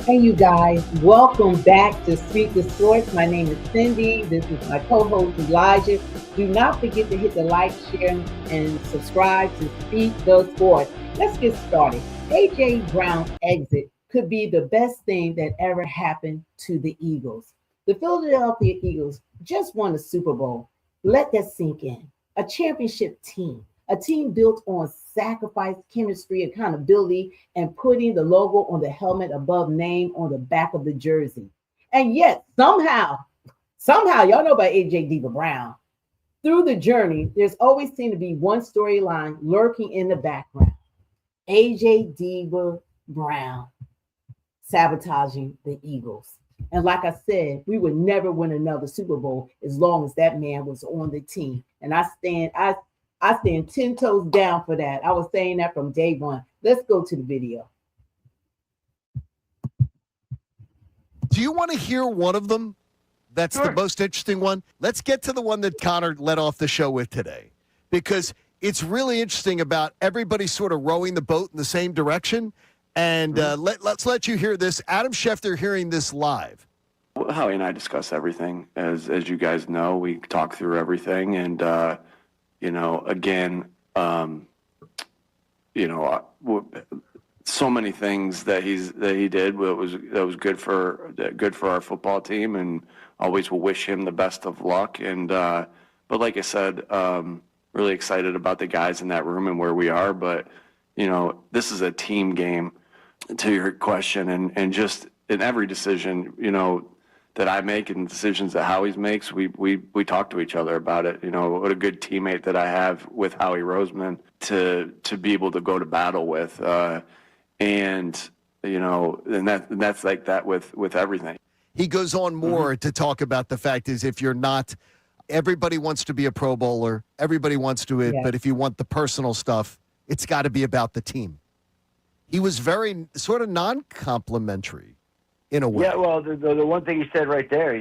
Hey, you guys, welcome back to Speak the Sports. My name is Cindy. This is my co host, Elijah. Do not forget to hit the like, share, and subscribe to Speak the Sports. Let's get started. A.J. Brown's exit could be the best thing that ever happened to the Eagles. The Philadelphia Eagles just won the Super Bowl. Let that sink in. A championship team, a team built on sacrifice, chemistry, accountability, and putting the logo on the helmet above name on the back of the jersey. And yet, somehow, y'all know about AJ Diva Brown. Through the journey, there's always seemed to be one storyline lurking in the background. AJ Diva Brown sabotaging the Eagles. And like I said, we would never win another Super Bowl as long as that man was on the team. And I stand 10 toes down for that. I was saying that from day one. Let's go to the video. Do you want to hear one of them? That's the most interesting one. Let's get to the one that Connor led off the show with today, because it's really interesting about everybody sort of rowing the boat in the same direction. And let's let you hear this. Adam Schefter hearing this live. Howie and I discuss everything. As you guys know, we talk through everything. And, again, so many things that he did that was good for our football team, and always will wish him the best of luck. And but like I said, really excited about the guys in that room and where we are. But this is a team game. To your question, and just in every decision, that I make and decisions that Howie makes, we talk to each other about it. What a good teammate that I have with Howie Roseman to be able to go to battle with, and that's like that with everything. He goes on more to talk about the fact is, if you're not, everybody wants to be a Pro Bowler, everybody wants to it, but if you want the personal stuff, it's got to be about the team. He was very sort of non-complimentary in a way. Yeah, well, the one thing he said right there,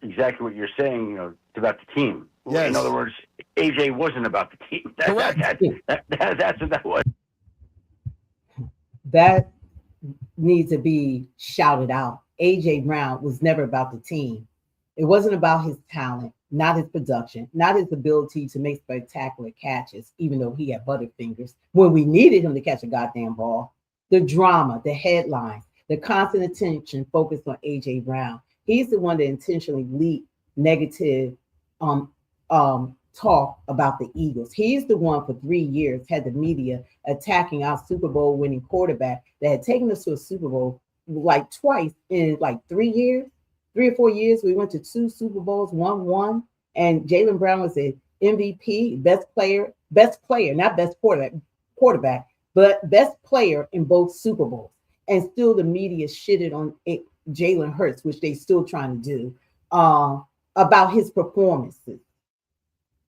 exactly what you're saying, it's about the team. Yes. In other words, AJ wasn't about the team. Correct. That's what that was. That needs to be shouted out. AJ Brown was never about the team. It wasn't about his talent, not his production, not his ability to make spectacular catches, even though he had butterfingers when we needed him to catch a goddamn ball. The drama, the headlines, the constant attention focused on AJ Brown. He's the one that intentionally leaked negative talk about the Eagles. He's the one for 3 years had the media attacking our Super Bowl winning quarterback that had taken us to a Super Bowl like twice in like 3 years. 3 or 4 years, we went to 2 Super Bowls, won, and Jalen Brown was the MVP, best player, not best quarterback, but best player in both Super Bowls. And still the media shitted on Jalen Hurts, which they still trying to do, about his performances.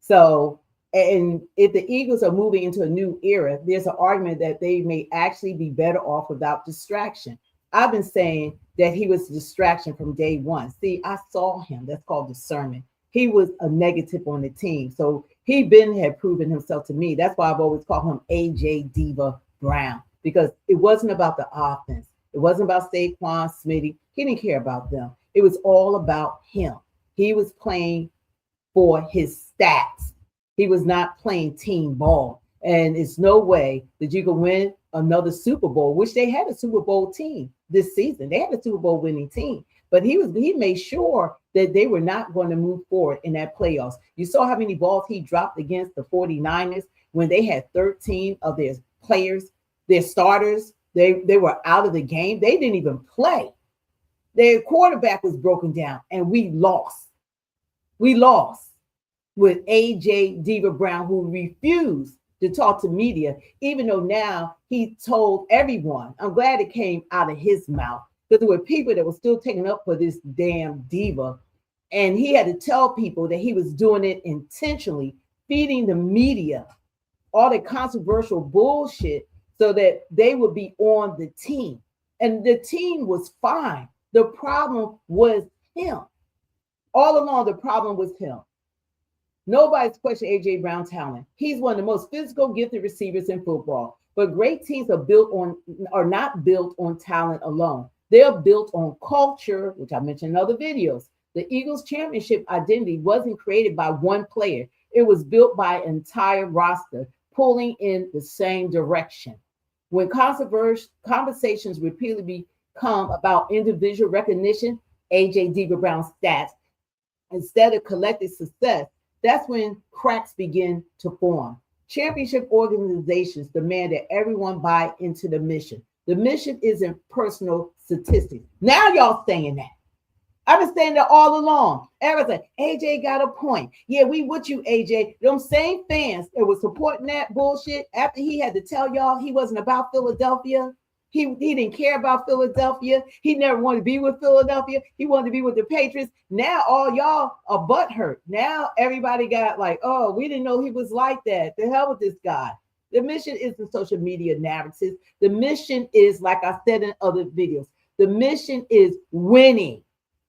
So, and if the Eagles are moving into a new era, there's an argument that they may actually be better off without distraction. I've been saying that he was a distraction from day one. See, I saw him. That's called discernment. He was a negative on the team. So he had proven himself to me. That's why I've always called him AJ Diva Brown, because it wasn't about the offense. It wasn't about Saquon, Smitty. He didn't care about them. It was all about him. He was playing for his stats. He was not playing team ball. And it's no way that you can win another Super Bowl, which they had a Super Bowl team this season. They had a Super Bowl winning team, but he made sure that they were not going to move forward in that playoffs. You saw how many balls he dropped against the 49ers when they had 13 of their players, their starters. They were out of the game. They didn't even play. Their quarterback was broken down, and we lost. We lost with AJ Diva Brown, who refused to talk to media, even though now he told everyone. I'm glad it came out of his mouth, because there were people that were still taking up for this damn diva. And he had to tell people that he was doing it intentionally, feeding the media all the controversial bullshit so that they would be on the team. And the team was fine. The problem was him. All along, the problem was him. Nobody's questioning AJ Brown's talent. He's one of the most physical, gifted receivers in football. But great teams are not built on talent alone. They're built on culture, which I mentioned in other videos. The Eagles championship identity wasn't created by one player. It was built by an entire roster pulling in the same direction. When conversations repeatedly become about individual recognition, AJ Diva Brown stats, instead of collective success, that's when cracks begin to form. Championship organizations demand that everyone buy into the mission. The mission isn't personal statistics. Now y'all saying that. I've been saying that all along. Everything. AJ got a point. Yeah, we with you, AJ. Them same fans that were supporting that bullshit after he had to tell y'all he wasn't about Philadelphia. He didn't care about Philadelphia. He never wanted to be with Philadelphia. He wanted to be with the Patriots. Now all y'all are butthurt. Now everybody got like, oh, we didn't know he was like that. The hell with this guy. The mission isn't social media narratives. The mission is, like I said in other videos, the mission is winning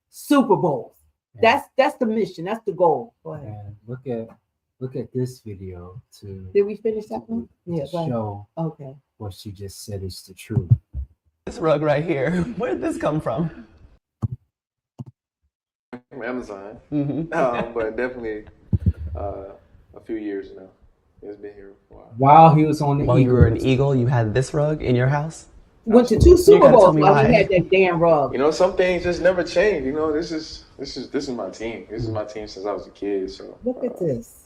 Super Bowls. That's the mission. That's the goal. Go ahead. And look at this video to. Did we finish that one? Yeah. Show. Okay. What she just said is the truth. This rug right here. Where did this come from? From Amazon. Mm-hmm. But definitely a few years now. It's been here for a while. While he was on the While Eagles. you were an Eagle, you had this rug in your house? Went to 2 Super gotta tell Bowls me while why. he had that damn rug. You know, some things just never change. You know, this is my team. This is my team since I was a kid. So Look at this.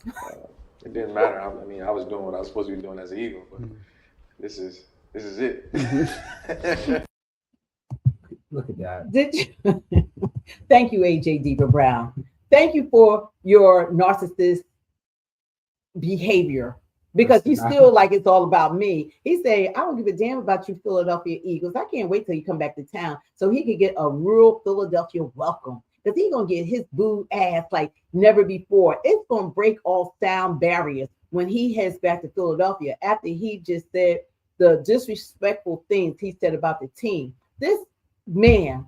It didn't matter. I mean, I was doing what I was supposed to be doing as an Eagle, but this is it. Look at that. Did you? Thank you, AJ Diva Brown. Thank you for your narcissist behavior, because you still like it's all about me. He said, I don't give a damn about you Philadelphia Eagles. I can't wait till you come back to town so he could get a real Philadelphia welcome, because he's going to get his booed ass like never before. It's going to break all sound barriers when he heads back to Philadelphia after he just said the disrespectful things he said about the team. This man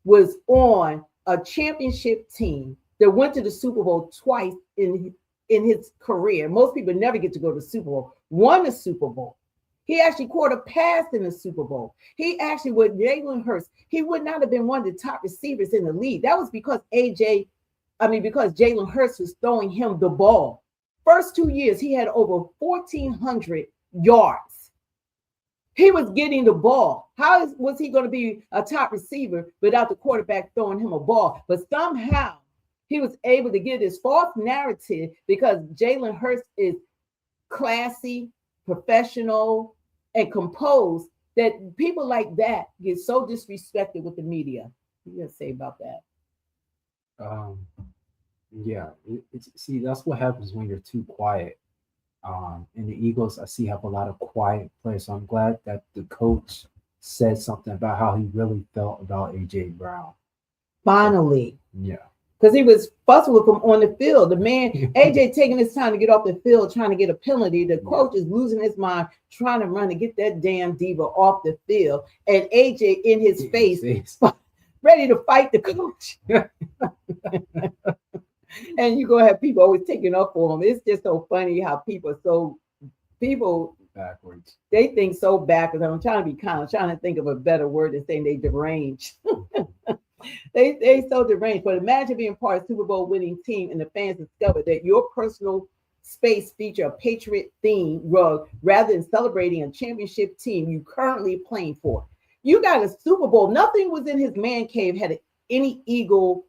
was on a championship team that went to the Super Bowl twice in his career. Most people never get to go to the Super Bowl. Won the Super Bowl. He actually caught a pass in the Super Bowl. He actually, with Jalen Hurts, he would not have been one of the top receivers in the league. That was because because Jalen Hurts was throwing him the ball. First 2 years, he had over 1,400 yards. He was getting the ball. How was he going to be a top receiver without the quarterback throwing him a ball? But somehow he was able to get this false narrative because Jalen Hurts is classy, professional, and composed, that people like that get so disrespected with the media. What you gonna say about that? See, that's what happens when you're too quiet. And the Eagles, I see, have a lot of quiet players. So I'm glad that the coach said something about how he really felt about AJ Brown. Finally. Yeah. Because he was fussing with him on the field. The man, AJ, taking his time to get off the field, trying to get a penalty. The coach is losing his mind, trying to run to get that damn diva off the field. And AJ in his face, ready to fight the coach. And you're going to have people always taking up for him. It's just so funny how people backwards. They think so backwards. I'm trying to be kind. I'm trying to think of a better word than saying they deranged. They so deranged. But imagine being part of a Super Bowl winning team and the fans discovered that your personal space feature a Patriot theme rug rather than celebrating a championship team you currently playing for. You got a Super Bowl. Nothing was in his man cave had any Eagle,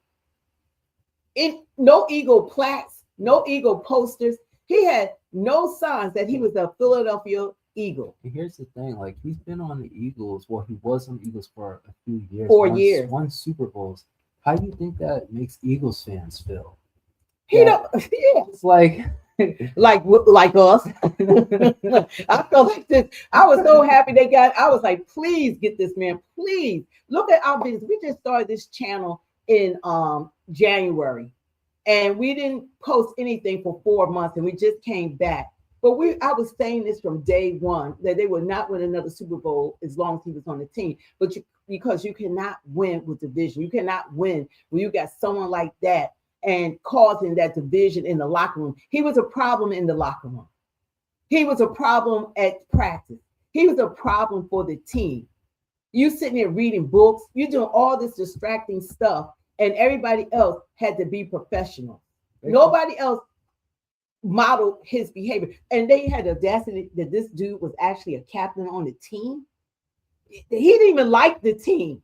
no Eagle plaques, no Eagle posters. He had no signs that he was a Philadelphia Eagle. And here's the thing, like, he's been on the Eagles. Well, he was on the Eagles for a few years. 4 years. Won Super Bowls. How do you think that makes Eagles fans feel? It's like us. I felt like this. I was so happy I was like, please get this man. Please look at our business. We just started this channel in January, and we didn't post anything for 4 months, and we just came back. But I was saying this from day one, that they would not win another Super Bowl as long as he was on the team. But because you cannot win with division. You cannot win when you got someone like that and causing that division in the locker room. He was a problem in the locker room. He was a problem at practice. He was a problem for the team. You sitting there reading books. You're doing all this distracting stuff, and everybody else had to be professional. Nobody else modeled his behavior, and they had the audacity that this dude was actually a captain on the team. He didn't even like the team.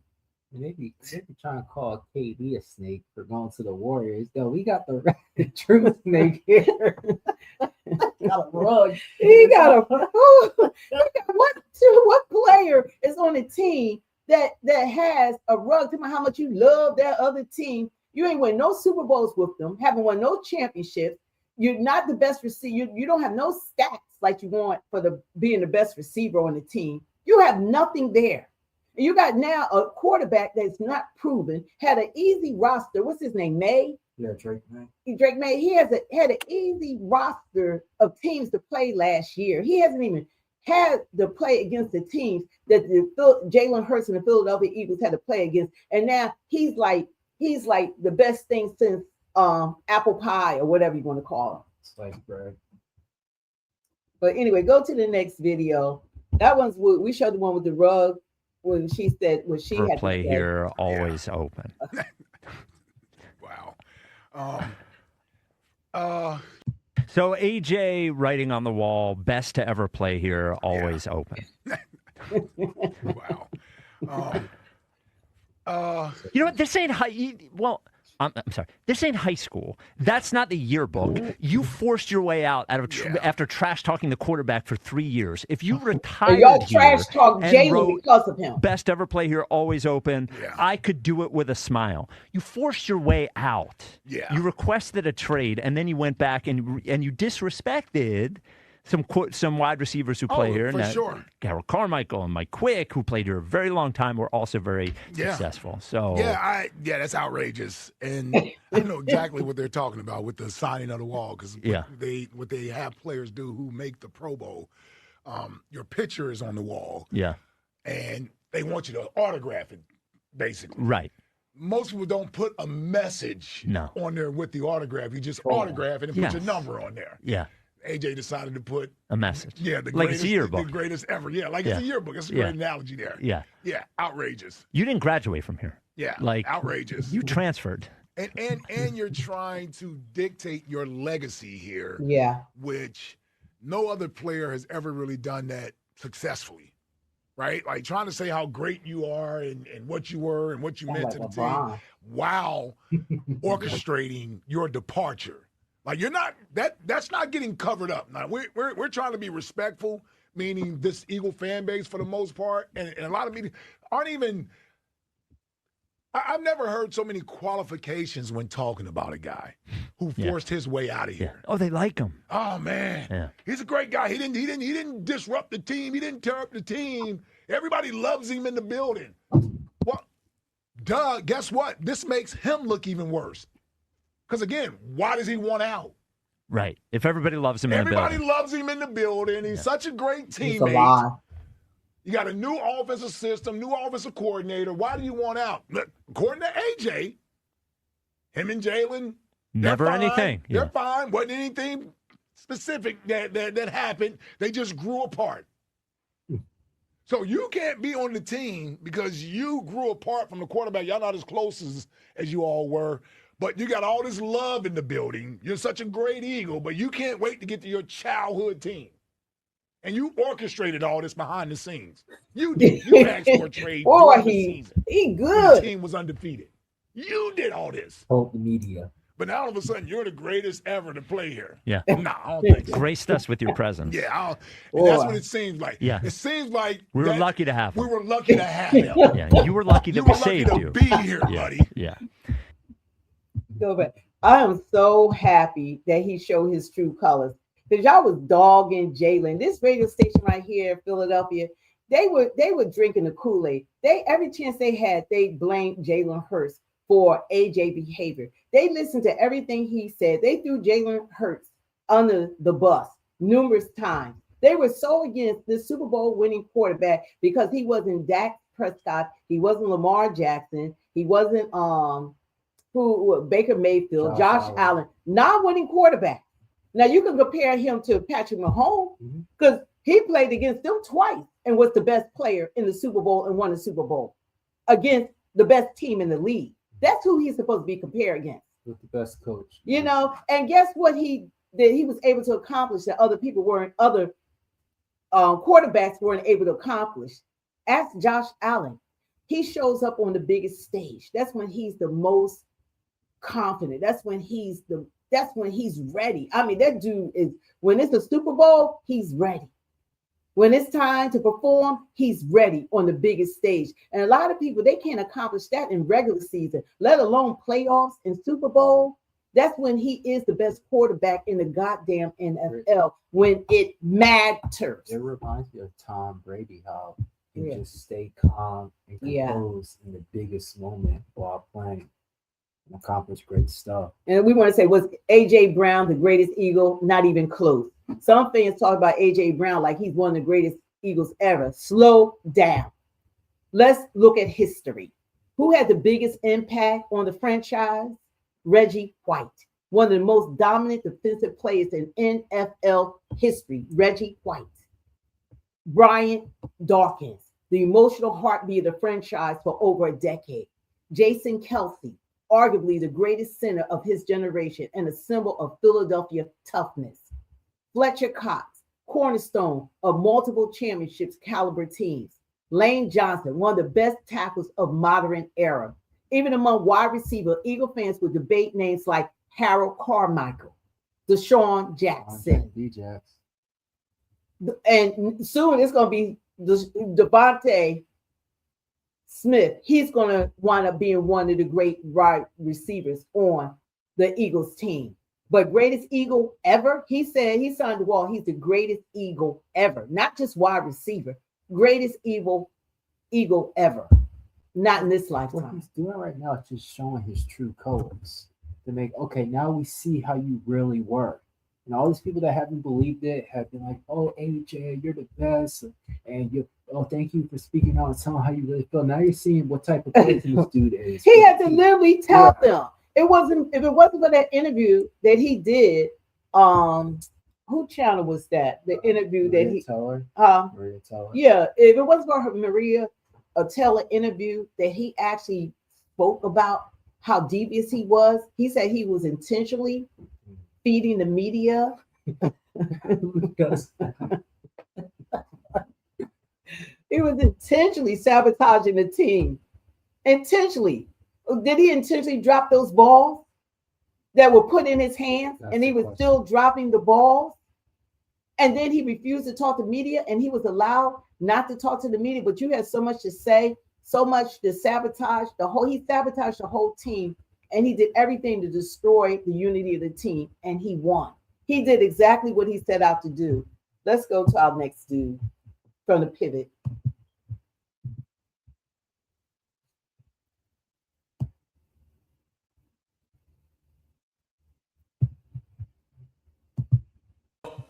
They be trying to call KD a snake for going to the Warriors. Though we got the true snake here. Got a rug. He got a what player is on the team that has a rug? Tell me how much you love that other team. You ain't win no Super Bowls with them, haven't won no championships. You're not the best receiver. You don't have no stats like you want for being the best receiver on the team. You have nothing there. And you got now a quarterback that's not proven, had an easy roster. What's his name? May? Yeah, Drake May. Drake May. He had an easy roster of teams to play last year. He hasn't even had to play against the teams that Jalen Hurts and the Philadelphia Eagles had to play against. And now he's like the best thing since apple pie or whatever you want to call him. Sliced bread. But anyway, go to the next video. That one's we showed the one with the rug when she said when she had play to here always open. Wow. So AJ writing on the wall, best to ever play here, always open. Wow. You know what? This ain't I'm sorry. This ain't high school. That's not the yearbook. You forced your way out of after trash talking the quarterback for 3 years. If you retired, y'all trash talk Jalen because of him. Best ever play here, always open. Yeah. I could do it with a smile. You forced your way out. Yeah. You requested a trade, and then you went back and you disrespected some wide receivers who play here. For sure. Harold Carmichael and Mike Quick, who played here a very long time, were also very successful. So that's outrageous, and I know exactly what they're talking about with the signing of the wall, because what they have players do who make the Pro Bowl, your picture is on the wall, and they want you to autograph it, basically. Right. Most people don't put a message on there with the autograph. You just autograph it and put your number on there. Yeah. AJ decided to put a message. Yeah, it's a yearbook. The greatest ever. Yeah, it's a yearbook. That's a great analogy there. Yeah. Yeah, outrageous. You didn't graduate from here. Yeah, outrageous. You transferred. And you're trying to dictate your legacy here. Yeah. Which no other player has ever really done that successfully. Right? Like trying to say how great you are and what you were and what you meant to the team while orchestrating your departure. Like you're not that's not getting covered up. Now we're trying to be respectful, meaning this Eagle fan base for the most part, and a lot of media aren't even. I've never heard so many qualifications when talking about a guy who forced his way out of here. Yeah. Oh, they like him. Oh man, he's a great guy. He didn't disrupt the team. He didn't tear up the team. Everybody loves him in the building. Well, guess what? This makes him look even worse. Because, again, why does he want out? Right. If everybody loves him in the building. Everybody loves him in the building. He's such a great teammate. You got a new offensive system, new offensive coordinator. Why do you want out? Look, according to AJ, him and Jalen, never anything. They're fine. Wasn't anything specific that happened. They just grew apart. So you can't be on the team because you grew apart from the quarterback. Y'all not as close as you all were. But you got all this love in the building. You're such a great Eagle, but you can't wait to get to your childhood team. And you orchestrated all this behind the scenes. You did. You asked for a trade. Boy, he good. The team was undefeated. You did all this. Told the media. But now all of a sudden, you're the greatest ever to play here. Yeah. Nah, I don't think so. Graced us with your presence. Yeah. And that's what it seems like. Yeah. It seems like we were lucky to have him. We were lucky to have him. Yeah. You were lucky that we saved you. You were lucky to be here, buddy. Yeah. Go back. I am so happy that he showed his true colors. Because y'all was dogging Jalen. This radio station right here in Philadelphia, they were drinking the Kool-Aid. Every chance they had, they blamed Jalen Hurts for AJ behavior. They listened to everything he said. They threw Jalen Hurts under the bus numerous times. They were so against this Super Bowl winning quarterback because he wasn't Dak Prescott, he wasn't Lamar Jackson, he wasn't Baker Mayfield, Josh Allen, non-winning quarterback. Now you can compare him to Patrick Mahomes because he played against them twice and was the best player in the Super Bowl and won the Super Bowl against the best team in the league. That's who he's supposed to be compared against. With the best coach. You know, and guess what he did? He was able to accomplish that other people weren't, other quarterbacks weren't able to accomplish. Ask Josh Allen. He shows up on the biggest stage. That's when he's the most confident. That's when he's ready. I mean, that dude is, when it's a Super Bowl, he's ready. When it's time to perform, he's ready on the biggest stage. And a lot of people, they can't accomplish that in regular season, let alone playoffs and Super Bowl. That's when he is the best quarterback in the goddamn NFL, when it matters. It reminds me of Tom Brady, how he just stay calm and composed in the biggest moment while playing and accomplish great stuff. And we want to say, was A.J. Brown the greatest Eagle? Not even close. Some fans talk about A.J. Brown like he's one of the greatest Eagles ever. Slow down. Let's look at history. Who had the biggest impact on the franchise? Reggie White, one of the most dominant defensive players in NFL history. Reggie White. Brian Dawkins, the emotional heartbeat of the franchise for over a decade. Jason Kelsey, arguably the greatest center of his generation and a symbol of Philadelphia toughness. Fletcher Cox, cornerstone of multiple championships caliber teams. Lane Johnson, one of the best tackles of modern era. Even among wide receiver, Eagle fans would debate names like Harold Carmichael, Deshaun Jackson. And soon it's going to be Devontae Smith. He's going to wind up being one of the great wide receivers on the Eagles team. But greatest Eagle ever, he said, he signed the wall. He's the greatest Eagle ever, not just wide receiver, greatest Eagle ever. Not in this lifetime. What he's doing right now is just showing his true colors to make, okay, now we see how you really work. And all these people that haven't believed it have been like, oh, AJ, you're the best. And thank you for speaking out and telling how you really feel. Now you're seeing what type of person this dude is. He had to literally tell them. If it wasn't for that interview that he did, who channel was that? The interview Maria that he Maria Teller. Yeah, if it wasn't for her Maria Teller interview that he actually spoke about how devious he was. He said he was intentionally feeding the media. He was intentionally sabotaging the team. Intentionally. Did he intentionally drop those balls that were put in his hands? And he was still dropping the balls? And then he refused to talk to media, and he was allowed not to talk to the media, but you had so much to say, so much to sabotage he sabotaged the whole team, and he did everything to destroy the unity of the team, and he won. He did exactly what he set out to do. Let's go to our next dude from the pivot.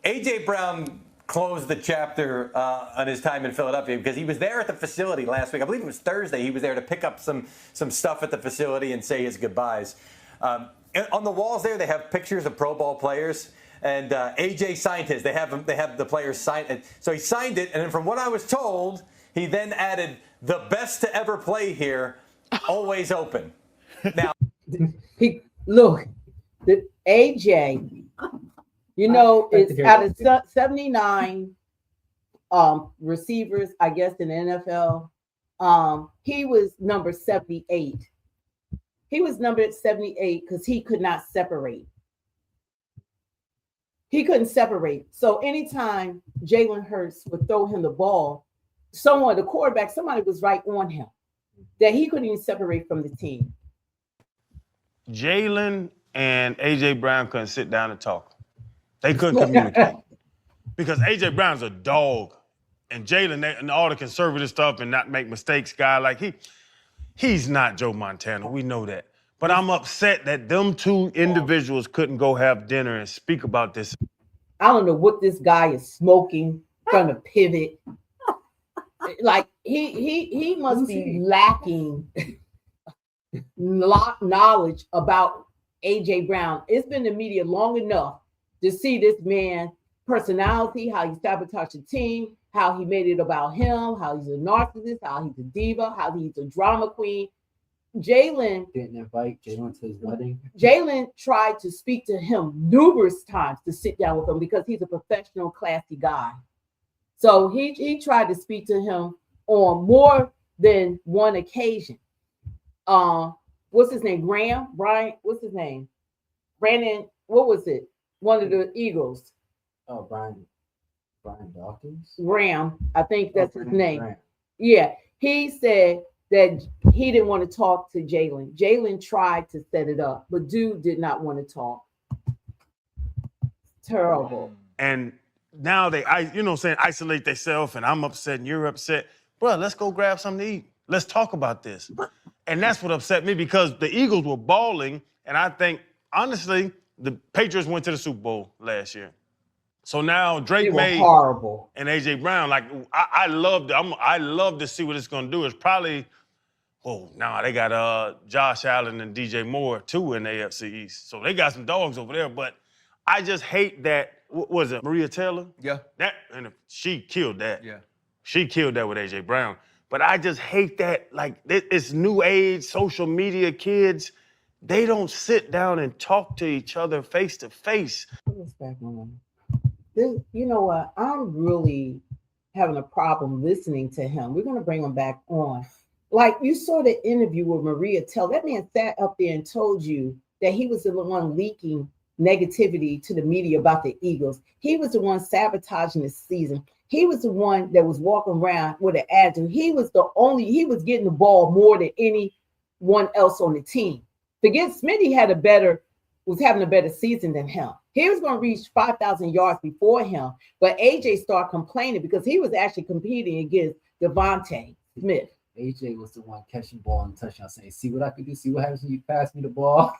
A.J. Brown closed the chapter on his time in Philadelphia because he was there at the facility last week. I believe it was Thursday. He was there to pick up some stuff at the facility and say his goodbyes. On the walls there, they have pictures of Pro Bowl players, and A.J. signed his. They have the players sign it. So he signed it, and then from what I was told, he then added, "The best to ever play here, always open." Now, look, the A.J., you know, it's out of 79 receivers, I guess, in the NFL. He was number 78. He was numbered 78 because he could not separate. He couldn't separate. So anytime Jalen Hurts would throw him the ball, the quarterback, somebody was right on him that he couldn't even separate from the team. Jalen and A.J. Brown couldn't sit down and talk. They couldn't communicate because A.J. Brown's a dog, and Jalen and all the conservative stuff and not make mistakes, guy like he's not Joe Montana. We know that, but I'm upset that them two individuals couldn't go have dinner and speak about this. I don't know what this guy is smoking from the pivot. Like he must be lacking knowledge about A.J. Brown. It's been in the media long enough to see this man's personality, how he sabotaged the team. how he made it about him, how he's a narcissist, how he's a diva, how he's a drama queen. Jalen didn't invite Jalen to his wedding. Jalen tried to speak to him numerous times to sit down with him because he's a professional, classy guy. So he tried to speak to him on more than one occasion. What's his name? Brian, what's his name? Brandon, what was it? One of the Eagles. Oh, Brian Dawkins? Graham, I think that's his name. Graham. Yeah, he said that he didn't want to talk to Jalen. Jalen tried to set it up, but dude did not want to talk. Terrible. And now they, isolate themselves, and I'm upset and you're upset. Bro, let's go grab something to eat. Let's talk about this. And that's what upset me because the Eagles were balling, and I think, honestly, the Patriots went to the Super Bowl last year. So now Drake made horrible and AJ Brown. Like I love to see what it's gonna do. It's probably they got Josh Allen and DJ Moore too in the AFC East. So they got some dogs over there. But I just hate that. What was it, Maria Taylor? Yeah. She killed that. Yeah. She killed that with AJ Brown. But I just hate that. Like it's new age social media kids. They don't sit down and talk to each other face to face. You know what? I'm really having a problem listening to him. We're going to bring him back on. Like you saw the interview with Maria Tell. That man sat up there and told you that he was the one leaking negativity to the media about the Eagles. He was the one sabotaging the season. He was the one that was walking around with an attitude. He was getting the ball more than anyone else on the team. Forget Smitty was having a better season than him. He was going to reach 5,000 yards before him, but AJ started complaining because he was actually competing against Devontae Smith. AJ was the one catching the ball and touchdown, saying, "See what I can do. See what happens when you pass me the ball."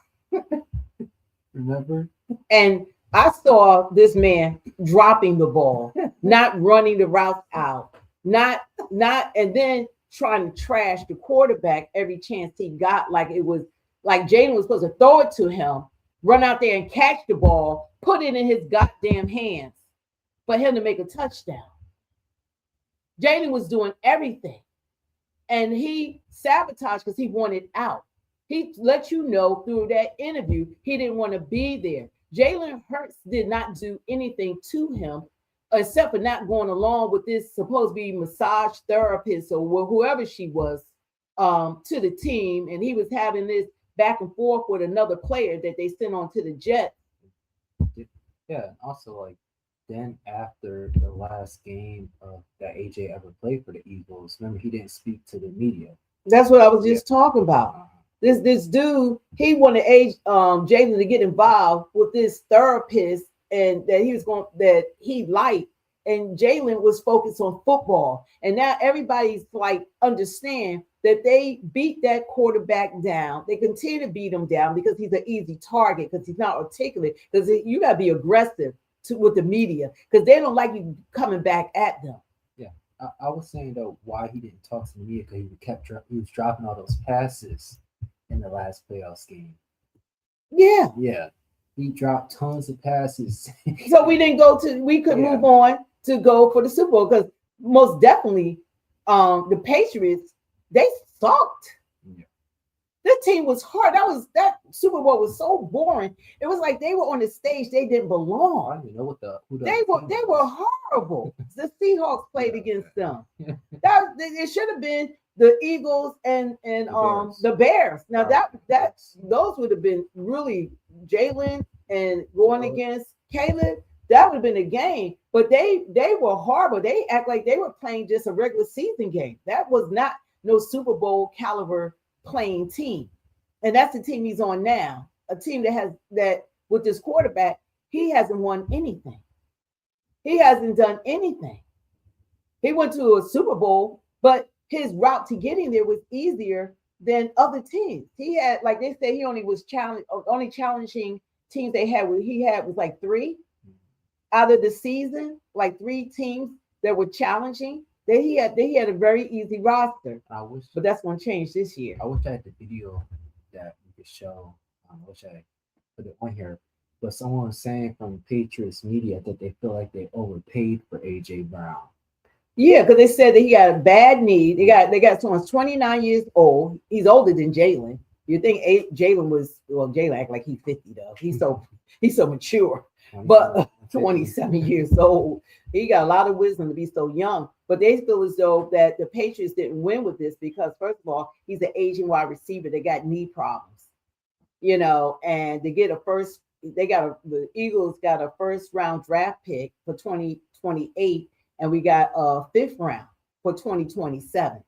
Remember? And I saw this man dropping the ball, not running the route out, and then trying to trash the quarterback every chance he got, like it was like Jalen was supposed to throw it to him, run out there and catch the ball, put it in his goddamn hands for him to make a touchdown. Jalen was doing everything. And he sabotaged because he wanted out. He let you know through that interview he didn't want to be there. Jalen Hurts did not do anything to him except for not going along with this supposed to be massage therapist or whoever she was to the team. And he was having this back and forth with another player that they sent on to the Jets. Yeah, also like then after the last game that AJ ever played for the Eagles, remember he didn't speak to the media. That's what I was just talking about. This dude, he wanted Jalen to get involved with this therapist and that he liked. And Jalen was focused on football. And now everybody's like understand that they beat that quarterback down. They continue to beat him down because he's an easy target, because he's not articulate, because you got to be aggressive with the media because they don't like you coming back at them. Yeah, I was saying though why he didn't talk to the media because he was dropping all those passes in the last playoffs game. Yeah, he dropped tons of passes. So we could move on to go for the Super Bowl because most definitely the Patriots, they sucked. Yeah. This team was hard. That Super Bowl was so boring. It was like they were on the stage. They didn't belong. I don't even know they were horrible. The Seahawks played against them. It should have been the Eagles and the Bears. Now those would have been really Jalen and going against Caleb. That would have been a game. But they were horrible. They act like they were playing just a regular season game. That was not no Super Bowl caliber playing team. And that's the team he's on now. A team that with this quarterback, he hasn't won anything. He hasn't done anything. He went to a Super Bowl, but his route to getting there was easier than other teams. He had, like they say, he only challenging teams he had was like 3 out of the season, like 3 teams that were challenging. He had a very easy roster. But that's going to change this year. I wish I had the video that we could show. I wish I put it on here. But someone was saying from Patriots media that they feel like they overpaid for AJ Brown. Yeah, because they said that he got a bad knee. They got someone's 29 years old. He's older than Jalen. You think Jalen act like he's 50 though. He's so mature. But 27 years old. He got a lot of wisdom to be so young. But they feel as though that the Patriots didn't win with this because, first of all, he's an aging wide receiver. They got knee problems, and they get the Eagles got a first round draft pick for 2028, and we got a 5th round for 2027.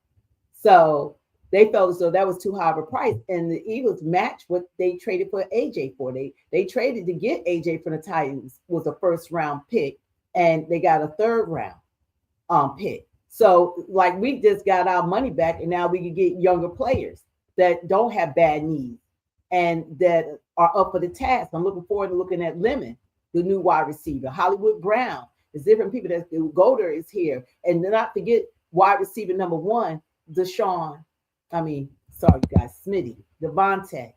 So they felt as though that was too high of a price, and the Eagles matched what they traded for AJ for. They traded to get AJ from the Titans was a 1st round pick, and they got a 3rd round pick. So like we just got our money back, and now we can get younger players that don't have bad knees and that are up for the task. I'm looking forward to looking at Lemon, the new wide receiver, Hollywood Brown. There's different people. That Golder is here, and not forget wide receiver number 1, Smitty, Devontae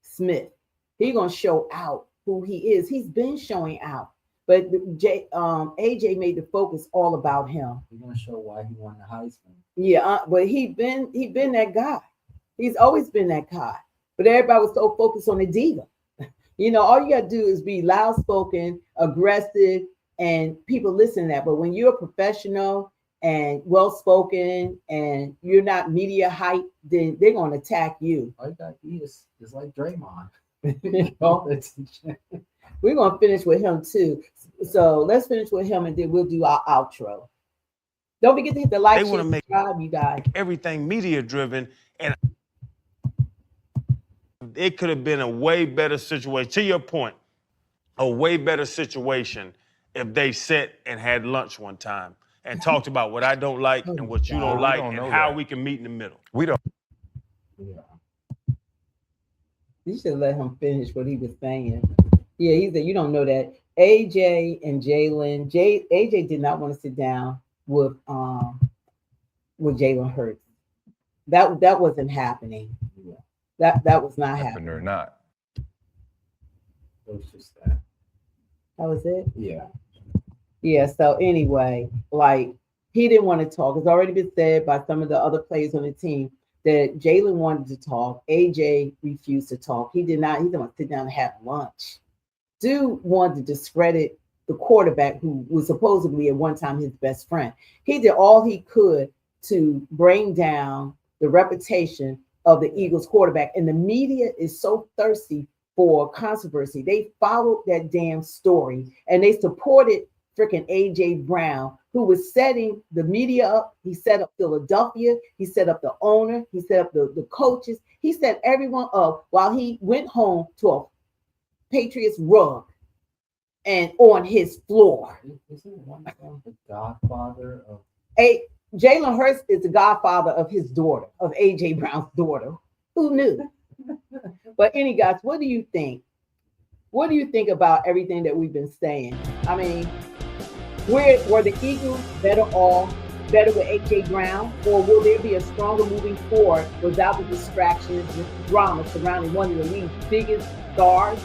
Smith. He's gonna show out who he is. He's been showing out, but AJ made the focus all about him. He's gonna show why he won the Heisman. Yeah, but he been that guy. He's always been that guy. But everybody was so focused on the diva. All you gotta do is be loud spoken, aggressive, and people listen to that. But when you're a professional and well-spoken and you're not media hype, then they're going to attack you. All you got to be is like Draymond. We're going to finish with him too. So let's finish with him and then we'll do our outro. Don't forget to hit the like, they want to make subscribe, you guys. Everything media-driven, and it could have been a way better situation. To your point, a way better situation if they sat and had lunch one time and talked about what I don't like and what you don't like and how we can meet in the middle. We don't. Yeah. You should let him finish what he was saying. Yeah, he said you don't know that. AJ and Jalen. AJ did not want to sit down with Jalen Hurts. That wasn't happening. Yeah. That was not happening. Or not. It was just that. That was it? Yeah. Yeah, so anyway, like he didn't want to talk. It's already been said by some of the other players on the team that Jalen wanted to talk. AJ refused to talk. He didn't want to sit down and have lunch. Dude wanted to discredit the quarterback who was supposedly at one time his best friend. He did all he could to bring down the reputation of the Eagles quarterback. And the media is so thirsty for controversy. They followed that damn story and they supported freaking AJ Brown, who was setting the media up. He set up Philadelphia. He set up the owner. He set up the coaches. He set everyone up while he went home to a Patriots rug and on his floor. Isn't one of them the godfather of? Jalen Hurts is the godfather of his daughter, of AJ Brown's daughter. Who knew? But guys, what do you think? What do you think about everything that we've been saying? I mean, were the Eagles better with AJ Brown, or will there be a stronger moving forward without the distractions and drama surrounding one of the league's biggest stars?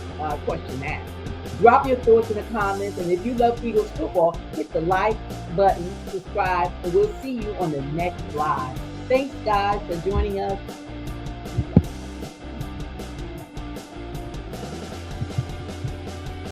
Question asked. Drop your thoughts in the comments, and if you love Eagles football, hit the like button, subscribe, and we'll see you on the next live. Thanks, guys, for joining us.